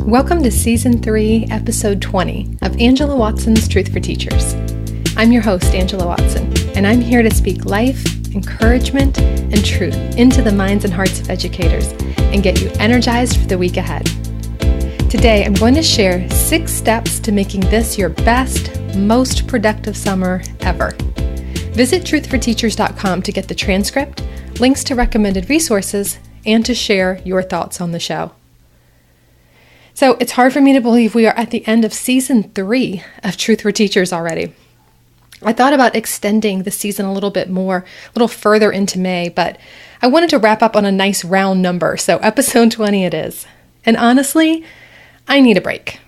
Welcome to Season 3, Episode 20 of Angela Watson's Truth for Teachers. I'm your host, Angela Watson, and I'm here to speak life, encouragement, and truth into the minds and hearts of educators and get you energized for the week ahead. Today, I'm going to share 6 steps to making this your best, most productive summer ever. Visit truthforteachers.com to get the transcript, links to recommended resources, and to share your thoughts on the show. So it's hard for me to believe we are at the end of Season 3 of Truth for Teachers already. I thought about extending the season a little bit more, a little further into May, but I wanted to wrap up on a nice round number, so Episode 20 it is. And honestly, I need a break.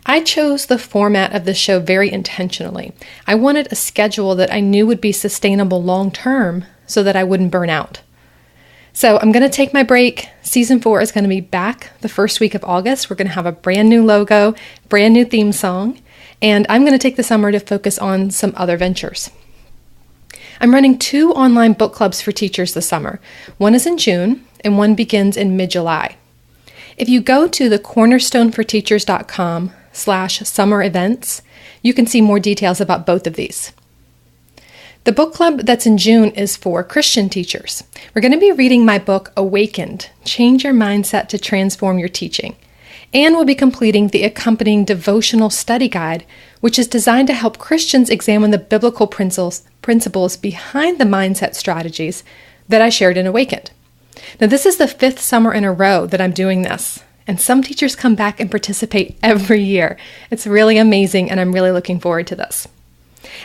I chose the format of this show very intentionally. I wanted a schedule that I knew would be sustainable long term so that I wouldn't burn out. So I'm going to take my break. Season 4 is going to be back the first week of August. We're going to have a brand new logo, brand new theme song, and I'm going to take the summer to focus on some other ventures. I'm running 2 online book clubs for teachers this summer. One is in June, and one begins in mid-July. If you go to thecornerstoneforteachers.com/summer events, you can see more details about both of these. The book club that's in June is for Christian teachers. We're going to be reading my book, Awakened, Change Your Mindset to Transform Your Teaching. And we'll be completing the accompanying devotional study guide, which is designed to help Christians examine the biblical principles behind the mindset strategies that I shared in Awakened. Now, this is the 5th summer in a row that I'm doing this, and some teachers come back and participate every year. It's really amazing, and I'm really looking forward to this.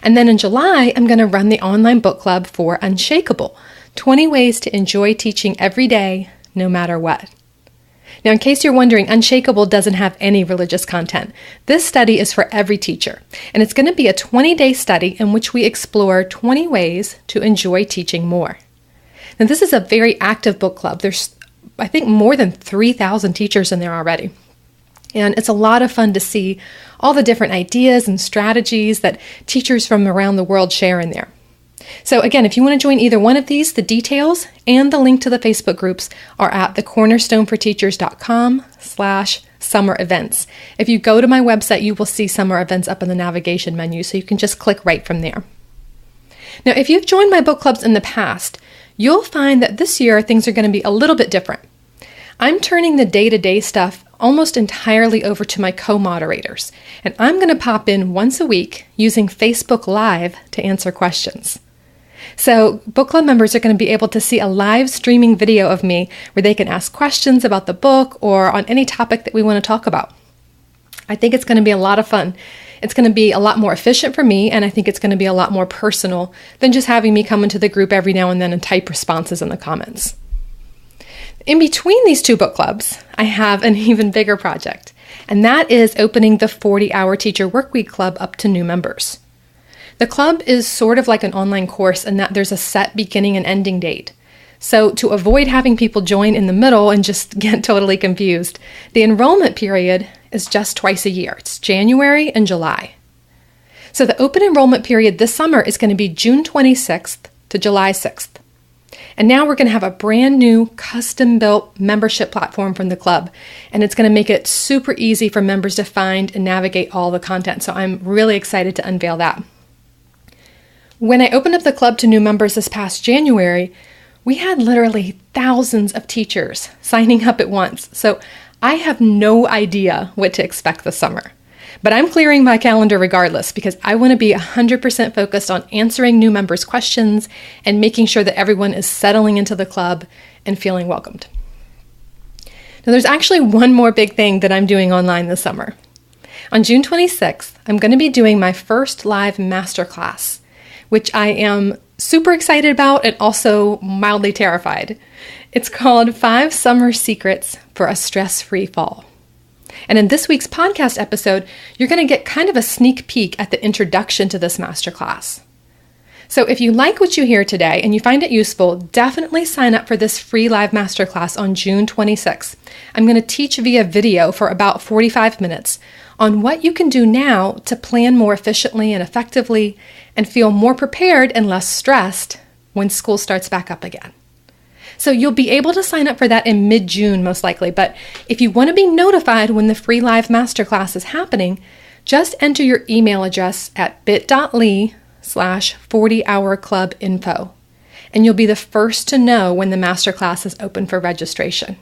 And then in July, I'm going to run the online book club for Unshakable, 20 Ways to Enjoy Teaching Every Day, No Matter What. Now, in case you're wondering, Unshakable doesn't have any religious content. This study is for every teacher, and it's going to be a 20-day study in which we explore 20 ways to enjoy teaching more. Now, this is a very active book club. There's, I think, more than 3,000 teachers in there already. And it's a lot of fun to see all the different ideas and strategies that teachers from around the world share in there. So again, if you want to join either one of these, the details and the link to the Facebook groups are at thecornerstoneforteachers.com/summer events. If you go to my website, you will see summer events up in the navigation menu, so you can just click right from there. Now, if you've joined my book clubs in the past, you'll find that this year things are going to be a little bit different. I'm turning the day-to-day stuff almost entirely over to my co-moderators, and I'm going to pop in once a week using Facebook Live to answer questions. So book club members are going to be able to see a live streaming video of me where they can ask questions about the book or on any topic that we want to talk about. I think it's going to be a lot of fun. It's going to be a lot more efficient for me, and I think it's going to be a lot more personal than just having me come into the group every now and then and type responses in the comments. In between these 2 book clubs, I have an even bigger project, and that is opening the 40-hour Teacher Workweek Club up to new members. The club is sort of like an online course in that there's a set beginning and ending date. So to avoid having people join in the middle and just get totally confused, the enrollment period is just twice a year. It's January and July. So the open enrollment period this summer is going to be June 26th to July 6th. And now we're going to have a brand new custom-built membership platform from the club, and it's going to make it super easy for members to find and navigate all the content. So I'm really excited to unveil that. When I opened up the club to new members this past January, we had literally thousands of teachers signing up at once. So I have no idea what to expect this summer. But I'm clearing my calendar regardless because I want to be 100% focused on answering new members' questions and making sure that everyone is settling into the club and feeling welcomed. Now, there's actually one more big thing that I'm doing online this summer. On June 26th, I'm going to be doing my first live masterclass, which I am super excited about and also mildly terrified. It's called 5 Summer Secrets for a Stress-Free Fall. And in this week's podcast episode, you're going to get kind of a sneak peek at the introduction to this masterclass. So if you like what you hear today and you find it useful, definitely sign up for this free live masterclass on June 26th. I'm going to teach via video for about 45 minutes on what you can do now to plan more efficiently and effectively and feel more prepared and less stressed when school starts back up again. So you'll be able to sign up for that in mid-June most likely. But if you want to be notified when the free live masterclass is happening, just enter your email address at bit.ly/40hourclubinfo, and you'll be the first to know when the masterclass is open for registration.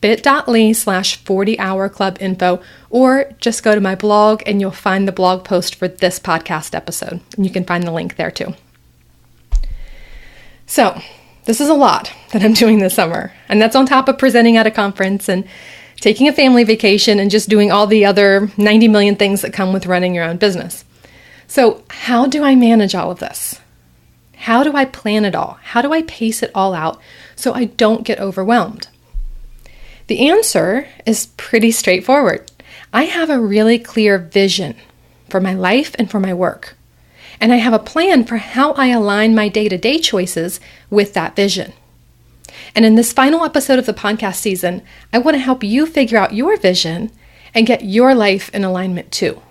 bit.ly/40hourclubinfo, or just go to my blog and you'll find the blog post for this podcast episode. And you can find the link there too. So this is a lot that I'm doing this summer, and that's on top of presenting at a conference and taking a family vacation and just doing all the other 90 million things that come with running your own business. So how do I manage all of this? How do I plan it all? How do I pace it all out so I don't get overwhelmed? The answer is pretty straightforward. I have a really clear vision for my life and for my work. And I have a plan for how I align my day-to-day choices with that vision. And in this final episode of the podcast season, I want to help you figure out your vision and get your life in alignment too.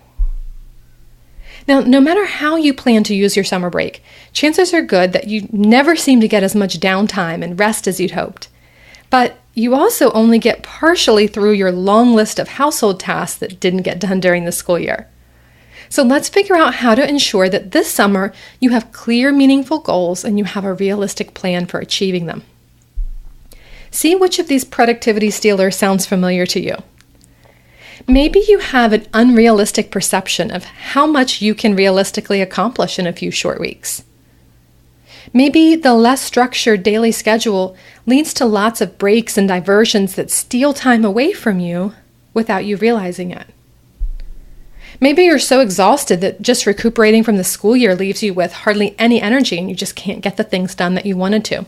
Now, no matter how you plan to use your summer break, chances are good that you never seem to get as much downtime and rest as you'd hoped. But you also only get partially through your long list of household tasks that didn't get done during the school year. So let's figure out how to ensure that this summer you have clear, meaningful goals and you have a realistic plan for achieving them. See which of these productivity stealers sounds familiar to you. Maybe you have an unrealistic perception of how much you can realistically accomplish in a few short weeks. Maybe the less structured daily schedule leads to lots of breaks and diversions that steal time away from you without you realizing it. Maybe you're so exhausted that just recuperating from the school year leaves you with hardly any energy and you just can't get the things done that you wanted to.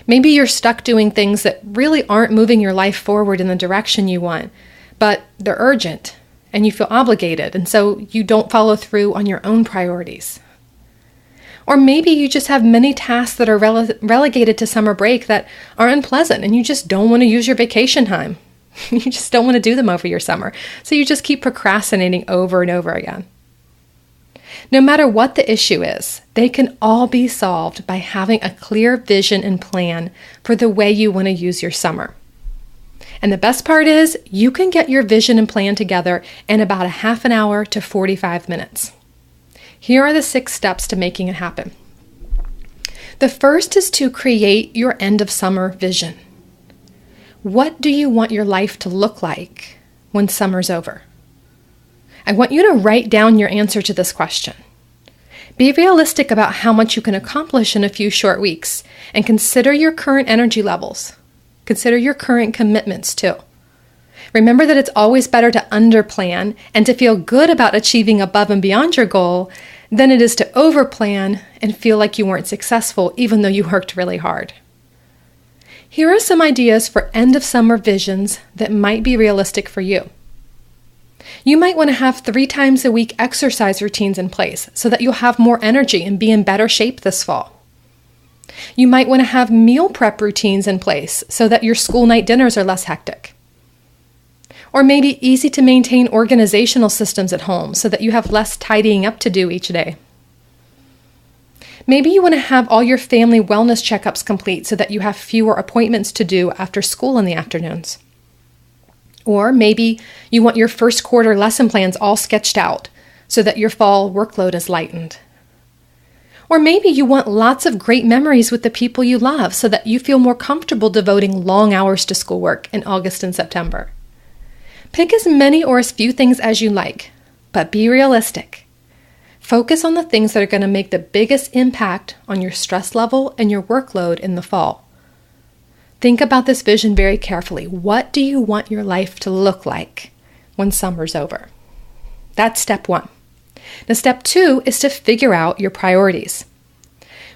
Maybe you're stuck doing things that really aren't moving your life forward in the direction you want, but they're urgent and you feel obligated, and so you don't follow through on your own priorities. Or maybe you just have many tasks that are relegated to summer break that are unpleasant and you just don't want to use your vacation time. You just don't want to do them over your summer, so you just keep procrastinating over and over again. No matter what the issue is, they can all be solved by having a clear vision and plan for the way you want to use your summer. And the best part is, you can get your vision and plan together in about a half an hour to 45 minutes. Here are the 6 steps to making it happen. The first is to create your end of summer vision. What do you want your life to look like when summer's over? I want you to write down your answer to this question. Be realistic about how much you can accomplish in a few short weeks, and consider your current energy levels. Consider your current commitments too. Remember that it's always better to underplan and to feel good about achieving above and beyond your goal than it is to overplan and feel like you weren't successful even though you worked really hard. Here are some ideas for end of summer visions that might be realistic for you. You might want to have 3 times a week exercise routines in place so that you'll have more energy and be in better shape this fall. You might want to have meal prep routines in place so that your school night dinners are less hectic. Or maybe easy to maintain organizational systems at home so that you have less tidying up to do each day. Maybe you want to have all your family wellness checkups complete so that you have fewer appointments to do after school in the afternoons. Or maybe you want your first quarter lesson plans all sketched out so that your fall workload is lightened. Or maybe you want lots of great memories with the people you love so that you feel more comfortable devoting long hours to schoolwork in August and September. Pick as many or as few things as you like, but be realistic. Focus on the things that are going to make the biggest impact on your stress level and your workload in the fall. Think about this vision very carefully. What do you want your life to look like when summer's over? That's step 1. Now, step 2 is to figure out your priorities.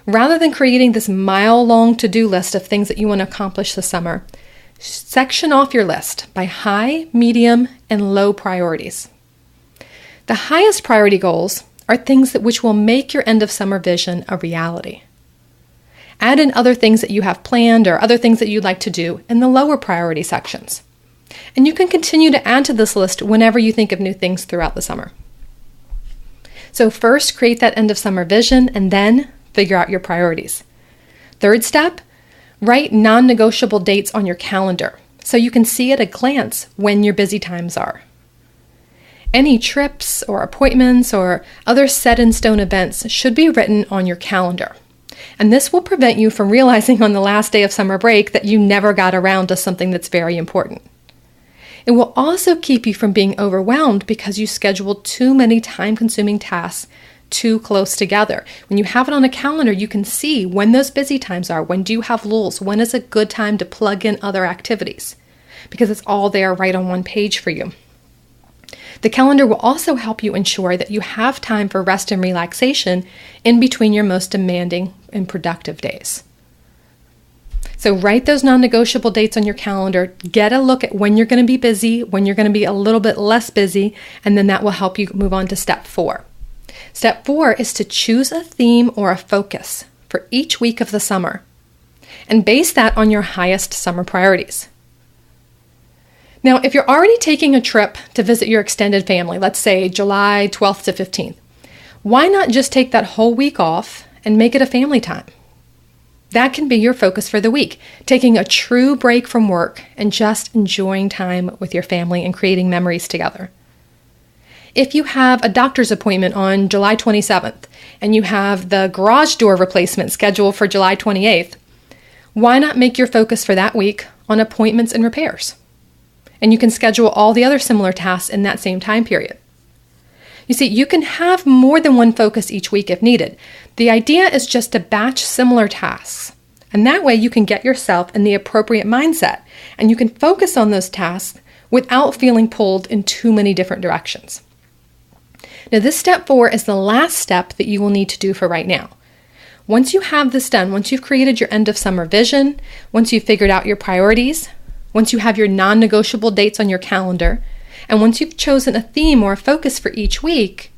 Rather than creating this mile-long to-do list of things that you want to accomplish this summer, section off your list by high, medium, and low priorities. The highest priority goals are things which will make your end of summer vision a reality. Add in other things that you have planned or other things that you'd like to do in the lower priority sections. And you can continue to add to this list whenever you think of new things throughout the summer. So first, create that end of summer vision and then figure out your priorities. Third step, Write non-negotiable dates on your calendar so you can see at a glance when your busy times are. Any trips or appointments or other set-in-stone events should be written on your calendar. And this will prevent you from realizing on the last day of summer break that you never got around to something that's very important. It will also keep you from being overwhelmed because you scheduled too many time-consuming tasks too close together. When you have it on a calendar, you can see when those busy times are, when do you have lulls, when is a good time to plug in other activities, because it's all there right on one page for you. The calendar will also help you ensure that you have time for rest and relaxation in between your most demanding and productive days. So write those non-negotiable dates on your calendar, get a look at when you're going to be busy, when you're going to be a little bit less busy, and then that will help you move on to step 4. Step 4 is to choose a theme or a focus for each week of the summer and base that on your highest summer priorities. Now, if you're already taking a trip to visit your extended family, let's say July 12th to 15th, why not just take that whole week off and make it a family time? That can be your focus for the week, taking a true break from work and just enjoying time with your family and creating memories together. If you have a doctor's appointment on July 27th and you have the garage door replacement scheduled for July 28th, why not make your focus for that week on appointments and repairs? And you can schedule all the other similar tasks in that same time period. You see, you can have more than one focus each week if needed. The idea is just to batch similar tasks. And that way you can get yourself in the appropriate mindset and you can focus on those tasks without feeling pulled in too many different directions. Now, this step 4 is the last step that you will need to do for right now. Once you have this done, once you've created your end of summer vision, once you've figured out your priorities, once you have your non-negotiable dates on your calendar, and once you've chosen a theme or a focus for each week,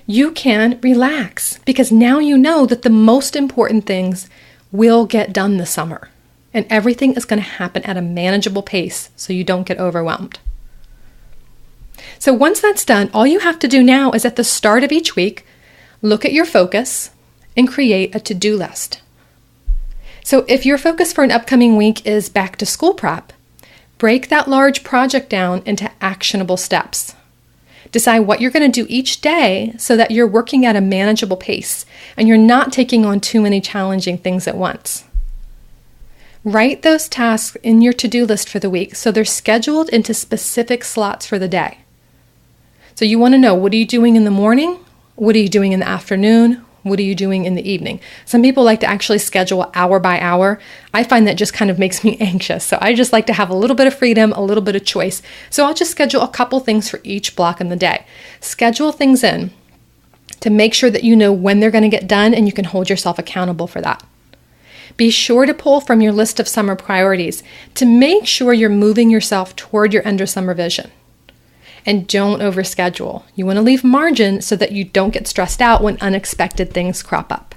you can relax because now you know that the most important things will get done this summer and everything is going to happen at a manageable pace so you don't get overwhelmed. So once that's done, all you have to do now is at the start of each week, look at your focus and create a to-do list. So if your focus for an upcoming week is back to school prep, break that large project down into actionable steps. Decide what you're going to do each day so that you're working at a manageable pace and you're not taking on too many challenging things at once. Write those tasks in your to-do list for the week so they're scheduled into specific slots for the day. So you want to know, what are you doing in the morning? What are you doing in the afternoon? What are you doing in the evening? Some people like to actually schedule hour by hour. I find that just kind of makes me anxious. So I just like to have a little bit of freedom, a little bit of choice. So I'll just schedule a couple things for each block in the day. Schedule things in to make sure that you know when they're going to get done and you can hold yourself accountable for that. Be sure to pull from your list of summer priorities to make sure you're moving yourself toward your end of summer vision. And don't overschedule. You want to leave margin so that you don't get stressed out when unexpected things crop up.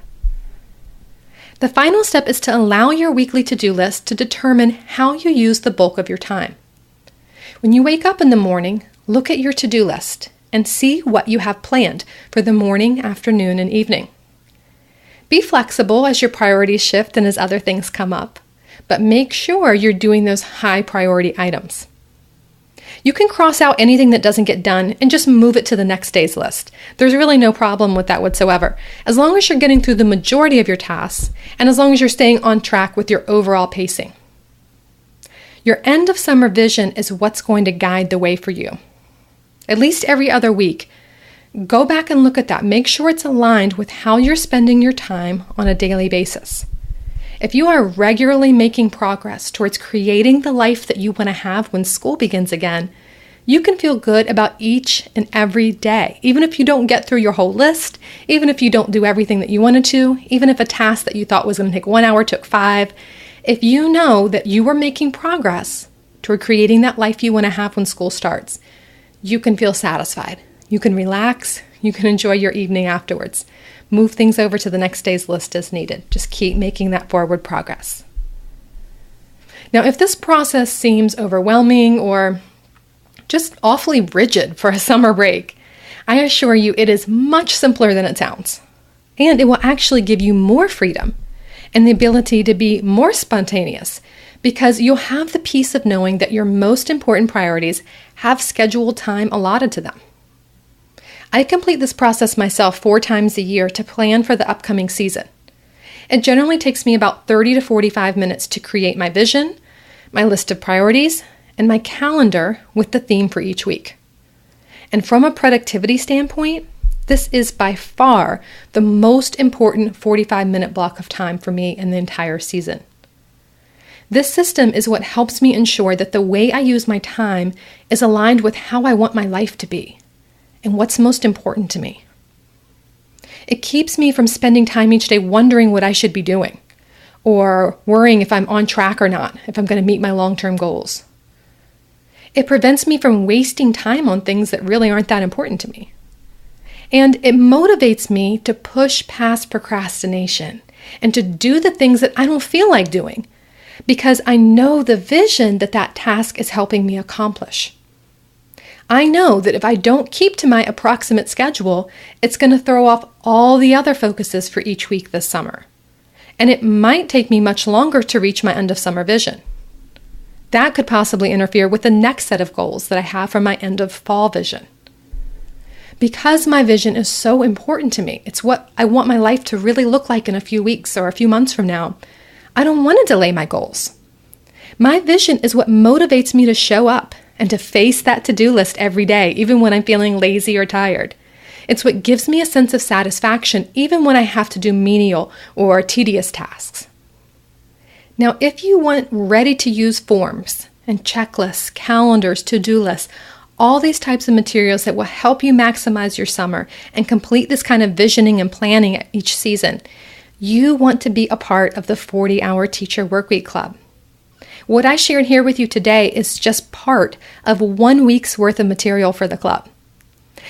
The final step is to allow your weekly to-do list to determine how you use the bulk of your time. When you wake up in the morning, look at your to-do list and see what you have planned for the morning, afternoon, and evening. Be flexible as your priorities shift and as other things come up, but make sure you're doing those high priority items. You can cross out anything that doesn't get done and just move it to the next day's list. There's really no problem with that whatsoever, as long as you're getting through the majority of your tasks and as long as you're staying on track with your overall pacing. Your end of summer vision is what's going to guide the way for you. At least every other week, go back and look at that. Make sure it's aligned with how you're spending your time on a daily basis. If you are regularly making progress towards creating the life that you want to have when school begins again, you can feel good about each and every day, even if you don't get through your whole list, even if you don't do everything that you wanted to, even if a task that you thought was going to take 1 hour took 5. If you know that you are making progress toward creating that life you want to have when school starts, you can feel satisfied. You can relax. You can enjoy your evening afterwards. Move things over to the next day's list as needed. Just keep making that forward progress. Now, if this process seems overwhelming or just awfully rigid for a summer break, I assure you it is much simpler than it sounds. And it will actually give you more freedom and the ability to be more spontaneous because you'll have the peace of knowing that your most important priorities have scheduled time allotted to them. I complete this process myself 4 times a year to plan for the upcoming season. It generally takes me about 30 to 45 minutes to create my vision, my list of priorities, and my calendar with the theme for each week. And from a productivity standpoint, this is by far the most important 45-minute block of time for me in the entire season. This system is what helps me ensure that the way I use my time is aligned with how I want my life to be and what's most important to me. It keeps me from spending time each day wondering what I should be doing or worrying if I'm on track or not, if I'm going to meet my long-term goals. It prevents me from wasting time on things that really aren't that important to me. And it motivates me to push past procrastination and to do the things that I don't feel like doing because I know the vision that that task is helping me accomplish. I know that if I don't keep to my approximate schedule, it's going to throw off all the other focuses for each week this summer. And it might take me much longer to reach my end of summer vision. That could possibly interfere with the next set of goals that I have for my end of fall vision. Because my vision is so important to me, it's what I want my life to really look like in a few weeks or a few months from now, I don't want to delay my goals. My vision is what motivates me to show up and to face that to-do list every day, even when I'm feeling lazy or tired. It's what gives me a sense of satisfaction, even when I have to do menial or tedious tasks. Now, if you want ready-to-use forms and checklists, calendars, to-do lists, all these types of materials that will help you maximize your summer and complete this kind of visioning and planning each season, you want to be a part of the 40-Hour Teacher Workweek Club. What I shared here with you today is just part of 1 week's worth of material for the club.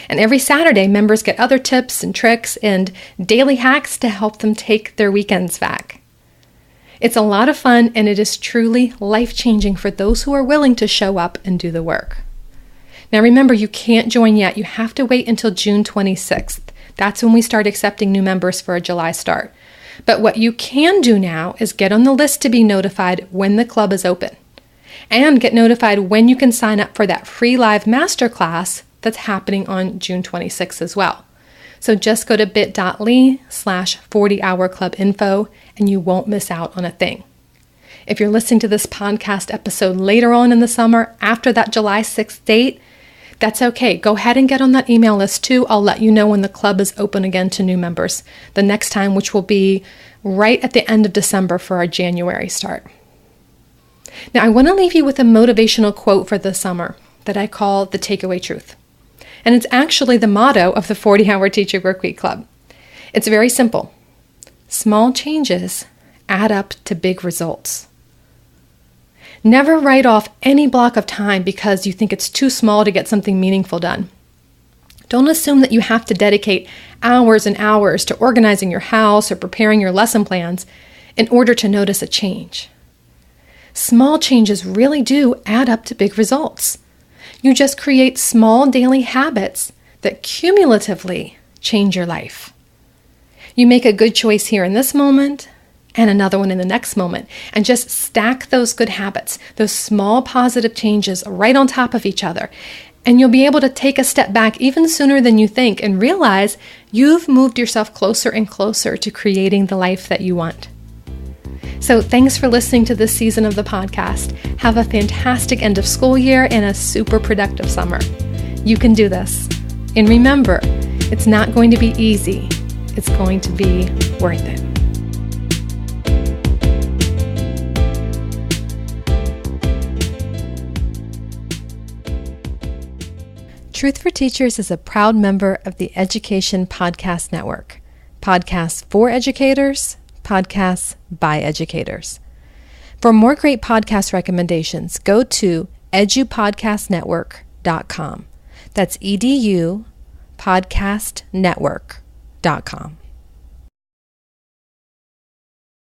And every Saturday, members get other tips and tricks and daily hacks to help them take their weekends back. It's a lot of fun, and it is truly life-changing for those who are willing to show up and do the work. Now remember, you can't join yet. You have to wait until June 26th. That's when we start accepting new members for a July start. But what you can do now is get on the list to be notified when the club is open and get notified when you can sign up for that free live masterclass that's happening on June 26th as well. So just go to bit.ly/40hourclubinfo and you won't miss out on a thing. If you're listening to this podcast episode later on in the summer after that July 6th date, that's okay. Go ahead and get on that email list too. I'll let you know when the club is open again to new members the next time, which will be right at the end of December for our January start. Now, I want to leave you with a motivational quote for the summer that I call the takeaway truth. And it's actually the motto of the 40-Hour Teacher Workweek Club. It's very simple. Small changes add up to big results. Never write off any block of time because you think it's too small to get something meaningful done. Don't assume that you have to dedicate hours and hours to organizing your house or preparing your lesson plans in order to notice a change. Small changes really do add up to big results. You just create small daily habits that cumulatively change your life. You make a good choice here in this moment and another one in the next moment, and just stack those good habits, those small positive changes right on top of each other. And you'll be able to take a step back even sooner than you think and realize you've moved yourself closer and closer to creating the life that you want. So thanks for listening to this season of the podcast. Have a fantastic end of school year and a super productive summer. You can do this. And remember, it's not going to be easy. It's going to be worth it. Truth for Teachers is a proud member of the Education Podcast Network. Podcasts for educators, podcasts by educators. For more great podcast recommendations, go to edupodcastnetwork.com. That's edupodcastnetwork.com.